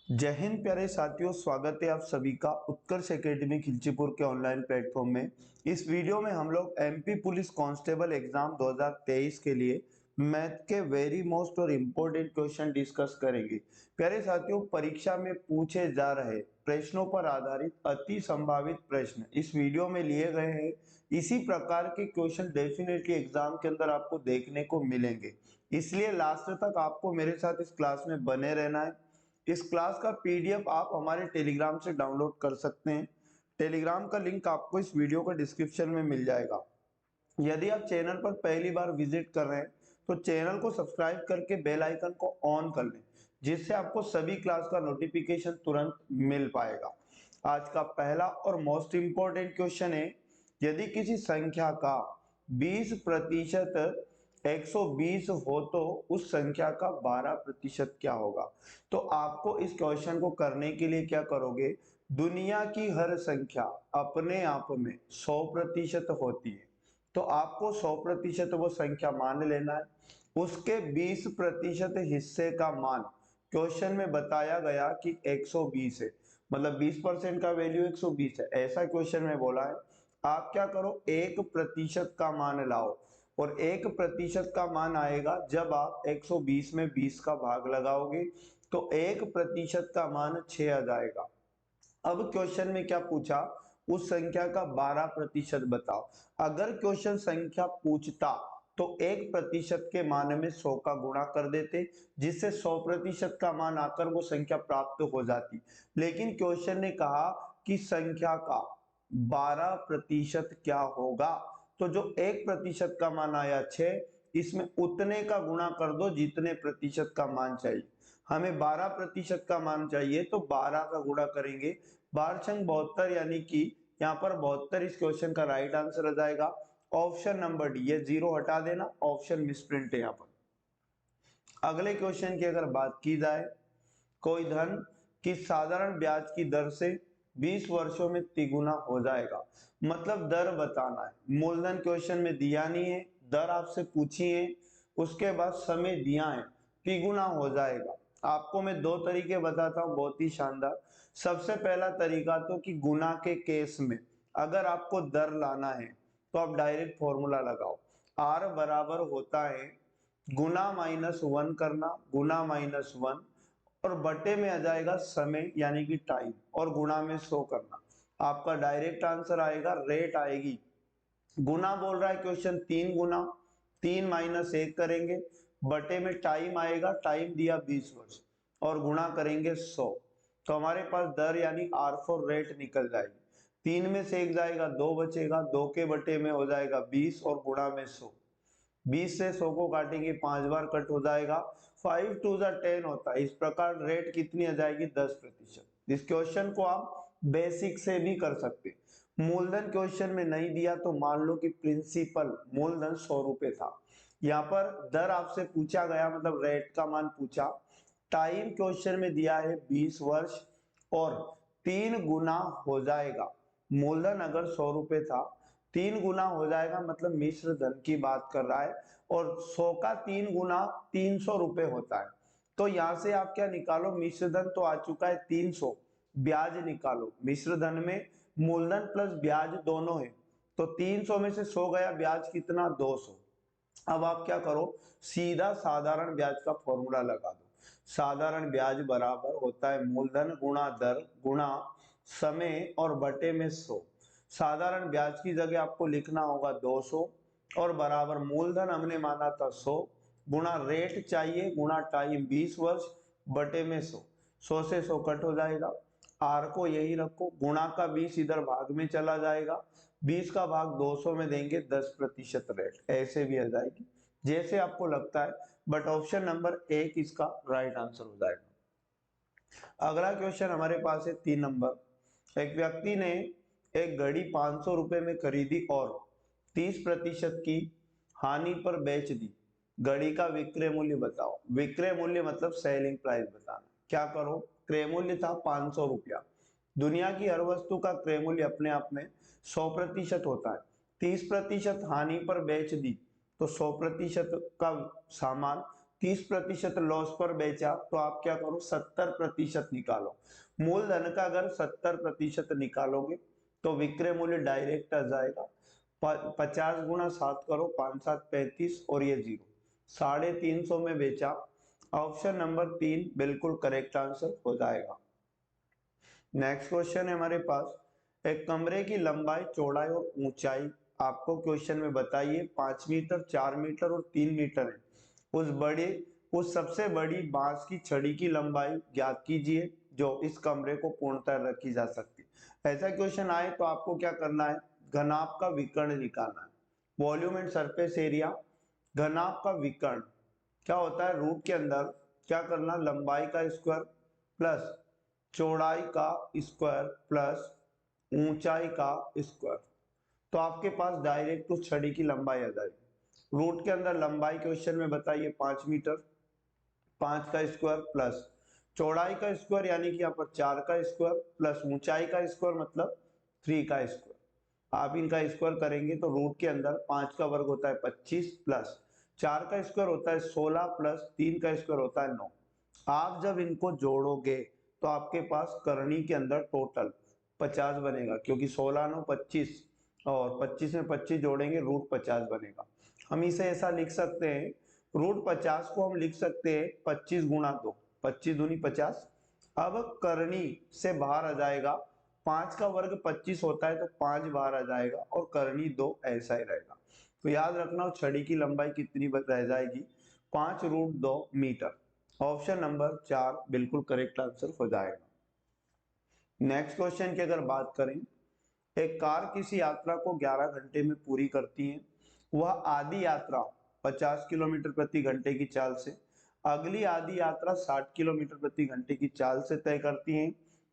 जय हिंद प्यारे साथियों, स्वागत है आप सभी का उत्कर्ष एकेडमी खिलचीपुर के ऑनलाइन प्लेटफॉर्म में। इस वीडियो में हम लोग एमपी पुलिस कांस्टेबल एग्जाम 2023 के लिए मैथ के वेरी मोस्ट और इम्पोर्टेंट क्वेश्चन डिस्कस करेंगे। प्यारे साथियों, परीक्षा में पूछे जा रहे प्रश्नों पर आधारित अति संभावित प्रश्न इस वीडियो में लिए गए हैं। इसी प्रकार के क्वेश्चन डेफिनेटली एग्जाम के अंदर आपको देखने को मिलेंगे, इसलिए लास्ट तक आपको मेरे साथ इस क्लास में बने रहना है। इस क्लास का पीडीएफ आप हमारे टेलीग्राम से डाउनलोड कर सकते हैं। टेलीग्राम का लिंक आपको इस वीडियो का डिस्क्रिप्शन में मिल जाएगा। यदि आप चैनल पर पहली बार विजिट कर रहे हैं तो चैनल को सब्सक्राइब करके बेल आइकन को ऑन कर लें, जिससे आपको सभी क्लास का नोटिफिकेशन तुरंत मिल पाएगा। आज का पहला और मोस्ट इंपॉर्टेंट क्वेश्चन है, यदि किसी संख्या का 20% 120 हो तो उस संख्या का 12% क्या होगा। तो आपको इस क्वेश्चन को करने के लिए क्या करोगे, दुनिया की हर संख्या अपने आप में 100% होती है, तो आपको 100% वो संख्या मान लेना है। उसके 20% हिस्से का मान क्वेश्चन में बताया गया कि 120 है, मतलब 20% का वैल्यू 120 है, ऐसा क्वेश्चन में बोला है। आप क्या करो, 1% का मान लाओ, और 1% का मान आएगा जब आप 120 में 20 का भाग लगाओगे, तो 1% का मान 6 आ जाएगा। अब क्वेश्चन में क्या पूछा, उस संख्या का 12% बताओ। अगर क्वेश्चन संख्या पूछता तो 1% के मान में 100 का गुणा कर देते, जिससे 100% का मान आकर वो संख्या प्राप्त हो जाती। लेकिन क्वेश्चन ने कहा कि संख्या का 12% क्या होगा, तो जो 1% का मान आया 6, इसमें उतने का गुणा कर दो जितने प्रतिशत का मान चाहिए। हमें 12% का मान चाहिए, तो 12 का गुणा करेंगे, 12×72, यानी कि यहाँ पर 72 इस क्वेश्चन का राइट आंसर आ जाएगा। ऑप्शन नंबर डी, ये जीरो हटा देना, ऑप्शन मिसप्रिंट है यहाँ पर। अगले क्वेश्चन की अगर बात की जाए, कोई धन की साधारण ब्याज की दर से 20 वर्षों में तिगुना हो जाएगा, मतलब दर बताना है। मूलधन क्वेश्चन में दिया नहीं है, दर आपसे पूछी है, उसके बाद समय दिया है, तिगुना हो जाएगा। आपको मैं दो तरीके बताता हूं, बहुत ही शानदार। सबसे पहला तरीका तो कि गुना के केस में अगर आपको दर लाना है तो आप डायरेक्ट फॉर्मूला लगाओ। आर बराबर होता है गुना -1 करना, गुना -1, और बटे में आ जाएगा समय यानी कि टाइम, और गुणा में 100 करना। आपका डायरेक्ट आंसर आएगा, रेट आएगी। गुना बोल रहा है क्वेश्चन 3 गुना, 3 -1 करेंगे, बटे में टाइम आएगा, टाइम दिया 20 वर्ष, और गुणा करेंगे 100। तो हमारे पास दर यानी R4 रेट निकल जाएगी। 3 में से 1 जाएगा, 2 बचेगा, 2 के बटे में हो जाएगा 20, और गुणा में 100। 20 से 100 को काटेंगे, 5 बार कट हो जाएगा, 5 2 10 होता है। इस प्रकार रेट कितनी आ जाएगी, 10%। इस क्वेश्चन को आप बेसिक से भी कर सकते हैं। मूलधन क्वेश्चन में नहीं दिया तो मान लो कि प्रिंसिपल मूलधन 100 रुपए था, यहाँ पर दर आपसे पूछा गया, मतलब रेट का मान पूछा। टाइम क्वेश्चन में दिया है 20 वर्ष, और 3 गुना हो जाएगा। मूलधन अगर 100 रुपए था, 3 गुना हो जाएगा, मतलब मिश्र धन की बात कर रहा है, और 100 का 3 गुना 300 रुपए होता है। तो यहां से आप क्या निकालो, मिश्र धन तो आ चुका है 300, ब्याज निकालो। मिश्र धन में मूलधन प्लस ब्याज दोनों है, तो 300 में से 100 गया, ब्याज कितना, 200। अब आप क्या करो, सीधा साधारण ब्याज का फॉर्मूला लगा दो। साधारण ब्याज बराबर होता है मूलधन गुणा दर गुणा समय और बटे में 100। साधारण ब्याज की जगह आपको लिखना होगा 200, और बराबर मूलधन हमने माना था 100, गुणा रेट चाहिए, गुणा टाइम 20 वर्ष, बटे में 100। 100 से 100 कट हो जाएगा, आर को यही रखो, गुणा का 20 इधर भाग में चला जाएगा, 20 का भाग 200 में देंगे, 10% रेट, ऐसे भी आ जाएगी जैसे आपको लगता है, बट ऑप्शन नंबर 1 इसका राइट आंसर हो जाएगा। अगला क्वेश्चन हमारे पास है 3 नंबर। एक व्यक्ति ने एक घड़ी 500 रुपए में खरीदी और 30% की हानि पर बेच दी। घड़ी का विक्रय मूल्य बताओ। विक्रय मूल्य मतलब सेलिंग प्राइस बताना। क्या करो, क्रय मूल्य था 500 रुपया। दुनिया की हर वस्तु का क्रय मूल्य अपने आप में 100% होता है। 30% हानि पर बेच दी, तो 100% का सामान 30% लॉस पर बेचा तो आप क्या करो 70% निकालो। मूलधन का अगर 70% निकालोगे तो विक्रय मूल्य डायरेक्ट आ जाएगा 50 गुना 7 करो 5 7 35 और ये 0 350 में बेचा। ऑप्शन नंबर 3 बिल्कुल करेक्ट आंसर हो जाएगा। नेक्स्ट क्वेश्चन है हमारे पास, एक कमरे की लंबाई चौड़ाई और ऊंचाई आपको क्वेश्चन में बताइए 5 मीटर 4 मीटर और 3 मीटर है। उस सबसे बड़ी बांस की छड़ी की लंबाई ज्ञात कीजिए जो इस कमरे को पूर्णतः रखी जा सकती है। ऐसा क्वेश्चन आए तो आपको क्या करना है, घनाभ का विकर्ण निकालना है। वॉल्यूम एंड सरफेस एरिया, घनाभ का विकर्ण क्या होता है, रूट के अंदर क्या करना, लंबाई का स्क्वायर प्लस चौड़ाई का स्क्वायर प्लस ऊंचाई का स्क्वायर। तो आपके पास डायरेक्ट उस छड़ी की लंबाई आ जाएगी। रूट के अंदर लंबाई क्वेश्चन में बताइए 5 मीटर, 5 का स्क्वायर प्लस चौड़ाई का स्क्वायर यानी कि यहाँ पर 4 का स्क्वायर प्लस ऊंचाई का स्क्वायर मतलब 3 का स्क्वायर। आप इनका स्क्वायर करेंगे तो रूट के अंदर 5 का वर्ग होता है 25 प्लस 4 का स्क्वायर होता है 16 प्लस 3 का स्क्वायर होता है 9। आप जब इनको जोड़ोगे तो आपके पास करनी के अंदर टोटल 50 बनेगा, क्योंकि 16 9 25 और 25 में 25 जोड़ेंगे रूट 50 बनेगा। हम इसे ऐसा लिख सकते हैं, रूट 50 को हम लिख सकते हैं 25 गुणा 2, 25 दूनी 50। अब करनी से बाहर आ जाएगा, 5 का वर्ग 25 होता है तो 5 बाहर आ जाएगा और करनी 2 ऐसा ही रहेगा। तो याद रखना छड़ी की लंबाई कितनी रह जाएगी, 5 रूट 2 मीटर। ऑप्शन नंबर 4 बिल्कुल करेक्ट आंसर हो जाएगा। नेक्स्ट क्वेश्चन की अगर बात करें, एक कार किसी यात्रा को 11 घंटे में पूरी करती है। वह आधी यात्रा 50 किलोमीटर प्रति घंटे की चाल से, अगली आधी यात्रा 60 किलोमीटर प्रति घंटे की चाल से तय करती है।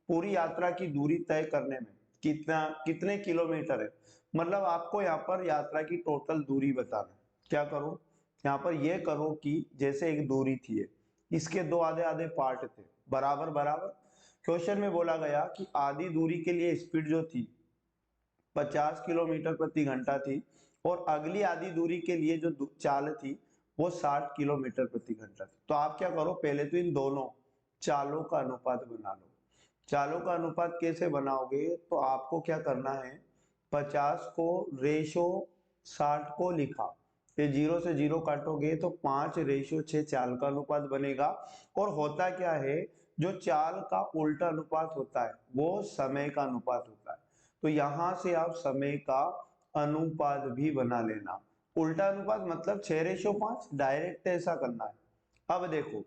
पूरी यात्रा की दूरी तय करने में कितने किलोमीटर है, मतलब आपको यहाँ पर यात्रा की टोटल दूरी बताना है। क्या करो, यहाँ पर ये करो कि जैसे एक दूरी थी, इसके दो आधे आधे पार्ट थे, बराबर बराबर। क्वेश्चन में बोला गया कि आधी दूरी के लिए स्पीड जो थी 50 किलोमीटर प्रति घंटा थी और अगली आधी दूरी के लिए जो चाल थी वो 60 किलोमीटर प्रति घंटा थी। तो आप क्या करो, पहले तो इन दोनों चालों का अनुपात बना लो। चालों का अनुपात कैसे बनाओगे, तो आपको क्या करना है, 50 को रेशो 60 को लिखा, ये 0 से 0 काटोगे तो 5:6 चाल का अनुपात बनेगा। और होता क्या है, जो चाल का उल्टा अनुपात होता है वो समय का अनुपात होता है। तो यहां से आप समय का अनुपात भी बना लेना। उल्टा अनुपात मतलब 6:5, डायरेक्ट ऐसा करना है। अब देखो,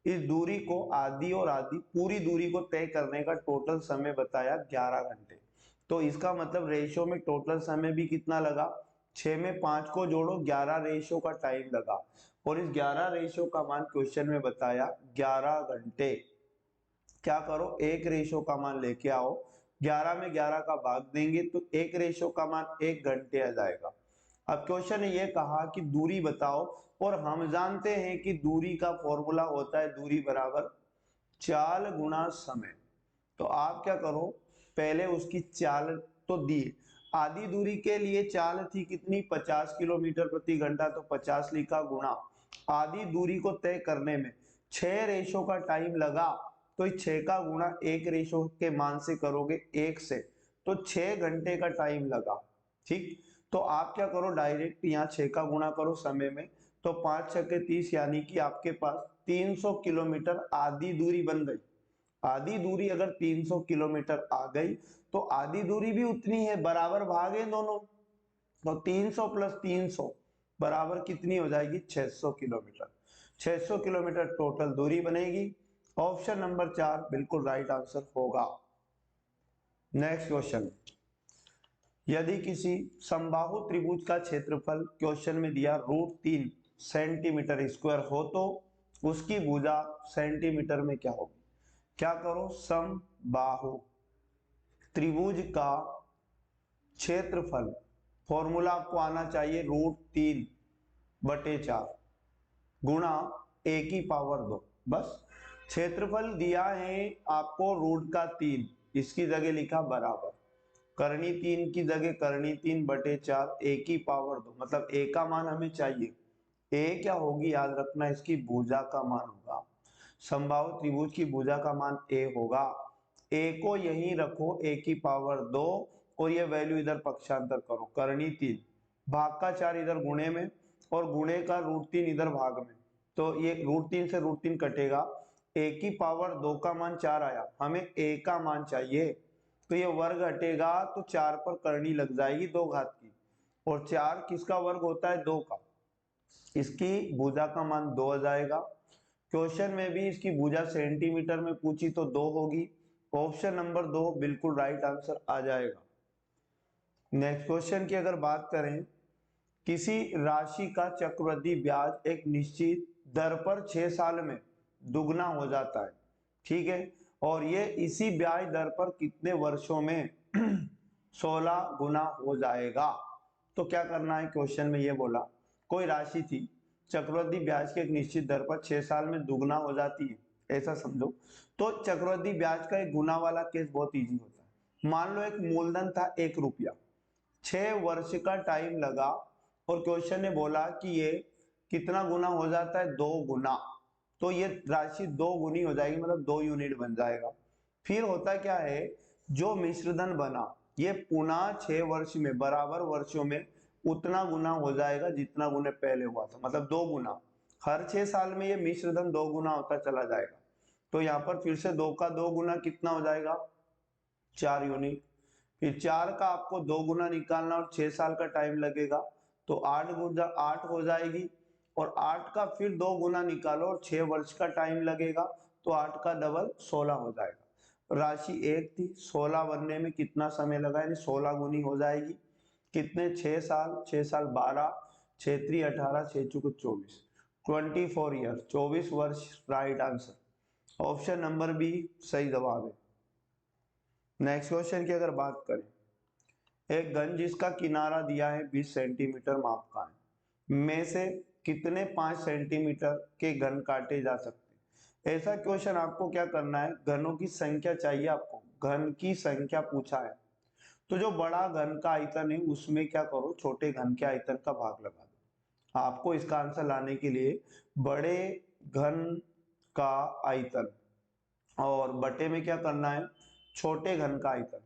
इस दूरी को आधी और आधी पूरी दूरी को तय करने का टोटल समय बताया 11 घंटे। तो इसका मतलब रेशो में टोटल समय भी कितना लगा, 6 में 5 को जोड़ो 11 रेशो का टाइम लगा। और इस 11 रेशो का मान क्वेश्चन में बताया 11 घंटे। क्या करो, एक रेशो का मान लेके आओ, 11 में 11 का भाग देंगे तो एक रेशो का मान 1 घंटे आ जाएगा। अब क्वेश्चन ने ये कहा कि दूरी बताओ, और हम जानते हैं कि दूरी का फॉर्मूला होता है दूरी बराबर चाल गुणा समय। तो आप क्या करो, पहले उसकी चाल तो दी, आधी दूरी के लिए चाल थी कितनी 50 किलोमीटर प्रति घंटा, तो 50 लिखा गुणा आधी दूरी को तय करने में 6 रेशो का टाइम लगा, तो 6 का गुणा 1 रेशो के मान से करोगे 1 से, तो 6 घंटे का टाइम लगा। ठीक, तो आप क्या करो, डायरेक्ट यहाँ 6 का गुणा करो समय में, तो 5 छक्के 30 यानी कि आपके पास 300 किलोमीटर आधी दूरी बन गई। आधी दूरी अगर 300 किलोमीटर आ गई तो आधी दूरी भी उतनी है, बराबर भाग है दोनों। तो 300 प्लस 300 बराबर कितनी हो जाएगी, 600 किलोमीटर। 600 किलोमीटर टोटल दूरी बनेगी। ऑप्शन नंबर 4 बिल्कुल राइट आंसर होगा। नेक्स्ट क्वेश्चन, यदि किसी समबाहु त्रिभुज का क्षेत्रफल क्वेश्चन में दिया √3 सेंटीमीटर स्क्वायर हो तो उसकी भुजा सेंटीमीटर में क्या होगी। क्या करो, समबाहु त्रिभुज का क्षेत्रफल, फॉर्मूला आपको आना चाहिए √3/4 गुणा a की पावर 2। बस क्षेत्रफल दिया है आपको रूट का 3, इसकी जगह लिखा बराबर करनी 3 की जगह करनी 3/4 a की पावर 2, मतलब a का मान हमें चाहिए, ए क्या होगी याद रखना, इसकी भुजा का मान होगा। समबाहु त्रिभुज की भुजा का मान ए होगा। ए को यहीं रखो, ए की पावर 2 और ये वैल्यू इधर पक्षांतर करो, करनी 3, भाग का 4 इधर गुणे में और गुणे का √3 इधर भाग में, तो ये √3 से √3 कटेगा। ए की पावर 2 का मान 4 आया, हमें ए का मान चाहिए, तो ये वर्ग हटेगा तो 4 पर करनी लग जाएगी 2 घात की, और 4 किसका वर्ग होता है 2 का, इसकी भुजा का मान 2 आ जाएगा। क्वेश्चन में भी इसकी भुजा सेंटीमीटर में पूछी तो 2 होगी, ऑप्शन नंबर 2 बिल्कुल राइट आंसर आ जाएगा। नेक्स्ट क्वेश्चन की अगर बात करें, किसी राशि का चक्रवृद्धि ब्याज एक निश्चित दर पर 6 साल में दुगना हो जाता है, ठीक है, और ये इसी ब्याज दर पर कितने वर्षों में 16 गुना हो जाएगा। तो क्या करना है, क्वेश्चन में ये बोला कोई राशि थी, चक्रवृद्धि ब्याज के एक निश्चित दर पर 6 साल में दुगना हो जाती है, ऐसा समझो। तो चक्रवृद्धि ब्याज का एक गुना वाला केस बहुत इजी होता है। मान लो एक मूलधन था 1 रुपया, 6 वर्ष का टाइम लगा और क्वेश्चन ने बोला कि ये कितना गुना हो जाता है 2 गुना, तो ये राशि 2 गुनी हो जाएगी, मतलब 2 यूनिट बन जाएगा। फिर होता क्या है, जो मिश्रधन बना ये पुनः 6 वर्ष में बराबर वर्षों में उतना गुना हो जाएगा जितना गुना पहले हुआ था, मतलब 2 गुना। हर 6 साल में ये मिश्रधन 2 गुना होता चला जाएगा, तो यहाँ पर फिर से 2 का 2 गुना कितना हो जाएगा 4 यूनिट। फिर 4 का आपको 2 गुना निकालना और 6 साल का टाइम लगेगा, तो 8 गुना 8 हो जाएगी, और 8 का फिर 2 गुना निकालो और 6 वर्ष का टाइम लगेगा, तो 8 का डबल 16 हो जाएगा। राशि 1 थी, 16 बनने में कितना समय लगा, यानी 16 गुनी हो जाएगी। कितने 6 साल, 6 साल 12, 6 3 18, 6 चौके 24, 24 ईयर, 24 वर्ष right answer, option number B सही जवाब है। नेक्स्ट क्वेश्चन की अगर बात करें, एक घन जिसका किनारा दिया है 20 सेंटीमीटर माप का है, में से कितने 5 सेंटीमीटर के घन काटे जा सकते हैं। ऐसा क्वेश्चन आपको क्या करना है, घनों की संख्या चाहिए आपको, घन की संख्या पूछा है, तो जो बड़ा घन का आयतन है उसमें क्या करो, छोटे घन के आयतन का भाग लगा दो। आपको इसका आंसर लाने के लिए बड़े घन का आयतन और बटे में क्या करना है, छोटे घन का आयतन,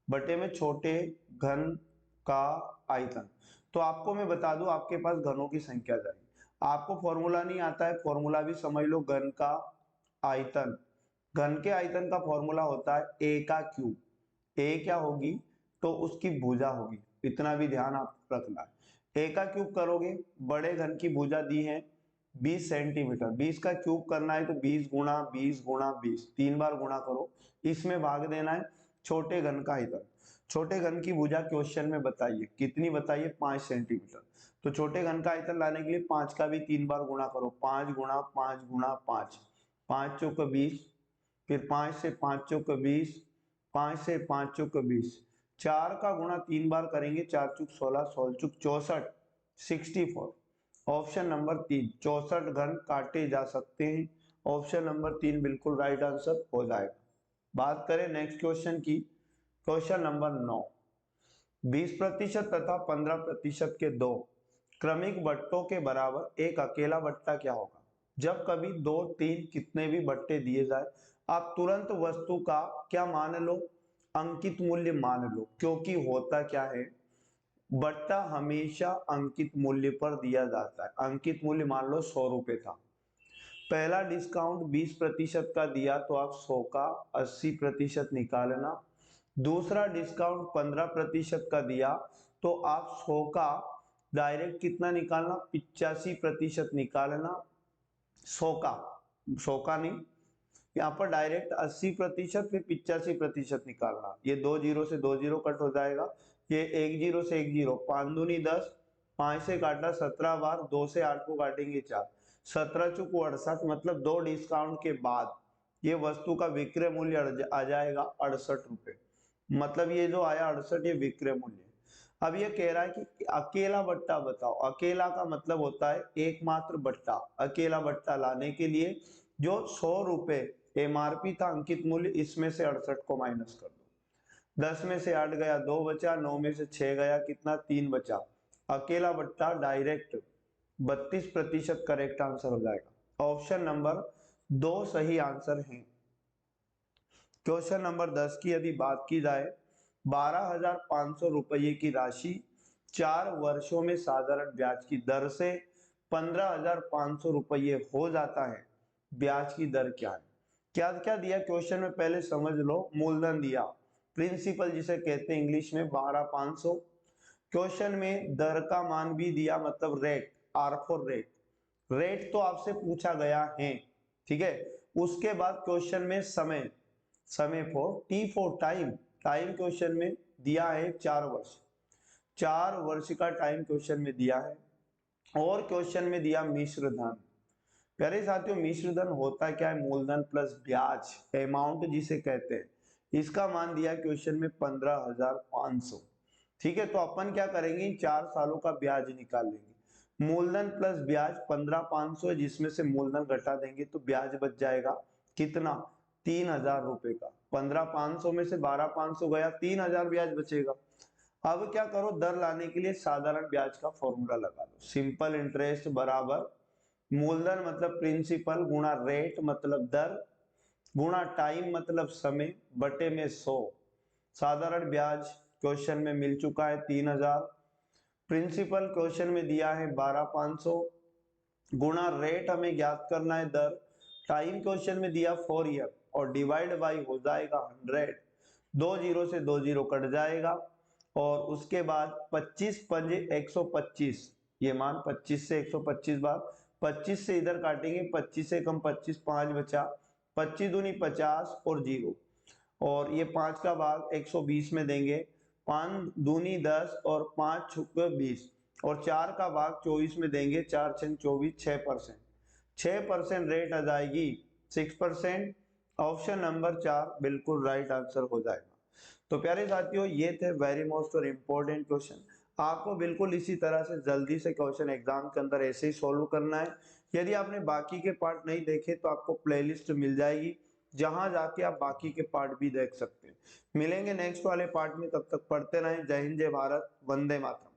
बटे में छोटे घन का आयतन। तो आपको मैं बता दूं, आपके पास घनों की संख्या जाएगी, आपको फॉर्मूला नहीं आता है, फॉर्मूला भी समझ लो, घन का आयतन, घन के आयतन का फॉर्मूला होता है ए का क्यूब, ए क्या होगी तो उसकी भुजा होगी, इतना भी ध्यान आप रखना है। ए का क्यूब करोगे, बड़े घन की भुजा दी है 20 सेंटीमीटर, 20 का क्यूब करना है तो 20 गुणा 20 गुणा 20, 3 बार गुणा करो, इसमें भाग देना है छोटे घन का आयतन। छोटे घन की भुजा क्वेश्चन में बताइए कितनी, बताइए 5 सेंटीमीटर, तो छोटे घन का आयतन लाने के लिए 5 का भी 3 बार गुणा करो, 5 गुणा 5 गुणा 5, 5 चौक 20, फिर 5 से 5 चौक 20, 5 से 5 चौक 20, 4 का गुणा 3 बार करेंगे, 4 चौक 16, 16 चौक 64, 64, ऑप्शन नंबर 3 64 घन काटे जा सकते हैं, ऑप्शन नंबर 3 बिल्कुल राइट आंसर हो जाएगा। बात करें नेक्स्ट क्वेश्चन की, क्वेश्चन नंबर 9, 20% तथा 15% के दो क्रमिक बट्टों के बराबर एक अकेला बट्टा क्या होगा। जब कभी 2 3 कितने भी बट्टे दिए जाए, आप तुरंत वस्तु का क्या मान लो, अंकित मूल्य मान लो, क्योंकि होता क्या है, बट्टा हमेशा अंकित मूल्य पर दिया जाता है। अंकित मूल्य मान लो 100 रुपए था, पहला डिस्काउंट 20% का दिया तो आप 100 का 80% निकालना, दूसरा डिस्काउंट 15% का दिया तो आप 100 का डायरेक्ट कितना निकालना, 85% निकालना, 100 का, 100 का नहीं, यहाँ पर डायरेक्ट 80% फिर 85% निकालना, ये 2 जीरो से 2 जीरो कट हो जाएगा, ये 1 जीरो से 1 जीरो, 5 दूनी 10, 5 से काटा 17 बार, 2 से 8 को काटेंगे 4, 17 चुक 68, मतलब 2 डिस्काउंट के बाद ये वस्तु का विक्रय मूल्य आ जाएगा 68 रुपए, मतलब ये जो आया 68 ये विक्रय मूल्य। अब ये कह रहा है कि अकेला बट्टा बताओ, अकेला का मतलब होता है एकमात्र बट्टा, अकेला बट्टा लाने के लिए जो 100 रुपए एमआरपी था अंकित मूल्य, इसमें से 68 को माइनस कर दो, 10 में से 8 गया 2 बचा, 9 में से 6 गया कितना 3 बचा, अकेला बट्टा डायरेक्ट 32% करेक्ट आंसर हो जाएगा। ऑप्शन नंबर 2 सही आंसर है। क्वेश्चन नंबर 10 की यदि बात की जाए, 12,500 रुपये की राशि 4 वर्षों में साधारण ब्याज की दर से 15,500 रुपये हो जाता है, ब्याज की दर क्या है? क्या क्या दिया क्वेश्चन में पहले समझ लो। मूलधन दिया, प्रिंसिपल जिसे कहते हैं इंग्लिश में 12,500। क्वेश्चन में दर का मान भी दिया, मतलब rate, R for rate. Rate तो आपसे पूछा गया है, ठीक है। उसके बाद क्वेश्चन में समय, समय for T for time, time question में दिया है 4 वर्ष, 4 वर्ष का टाइम क्वेश्चन में दिया है। और क्वेश्चन में दिया मिश्र धन। प्यारे साथियों, मिश्र धन होता क्या है? मूलधन प्लस ब्याज, अमाउंट जिसे कहते हैं। इसका मान दिया क्वेश्चन में 15,500। ठीक है, तो अपन क्या करेंगे, 4 सालों का ब्याज निकाल लेंगे। मूलधन प्लस ब्याज 15,500 है, जिसमें से मूलधन घटा देंगे तो ब्याज बच जाएगा कितना? 3,000 रुपए का। 15,500 में से 12,500 गया, 3,000 ब्याज बचेगा। अब क्या करो, दर लाने के लिए साधारण ब्याज का फॉर्मूला लगा दो। सिंपल इंटरेस्ट बराबर मूलधन मतलब प्रिंसिपल गुणा रेट मतलब दर गुणा टाइम मतलब समय बटे में 100। साधारण ब्याज क्वेश्चन में मिल चुका है 3,000, प्रिंसिपल क्वेश्चन में दिया है 12,500, गुणा रेट हमें ज्ञात करना है दर, टाइम क्वेश्चन में दिया 4 ईयर, और डिवाइड बाई हो जाएगा 100। 2 जीरो से 2 जीरो कट जाएगा, और उसके बाद 25 पंजे 125, ये मान 25 से 125 बार, 25 से इधर काटेंगे, 25 से कम 25, 5 बचा, 25 दूनी 50 और जीरो, और ये 5 का भाग 120 में देंगे, 5 दूनी 10 और 5 छुके 20, और 4 का भाग 24 में देंगे, 4 छन 24, 6%। 6% रेट आ जाएगी 6%। ऑप्शन नंबर 4 बिल्कुल राइट आंसर हो जाएगा। तो प्यारे साथियों, ये थे वेरी मोस्ट और इम्पोर्टेंट क्वेश्चन। आपको बिल्कुल इसी तरह से जल्दी से क्वेश्चन एग्जाम के अंदर ऐसे ही सॉल्व करना है। यदि आपने बाकी के पार्ट नहीं देखे तो आपको प्लेलिस्ट मिल जाएगी, जहां जाके आप बाकी के पार्ट भी देख सकते हैं। मिलेंगे नेक्स्ट वाले पार्ट में, तब तक पढ़ते रहें। जय हिंद, जय भारत, वंदे मातरम।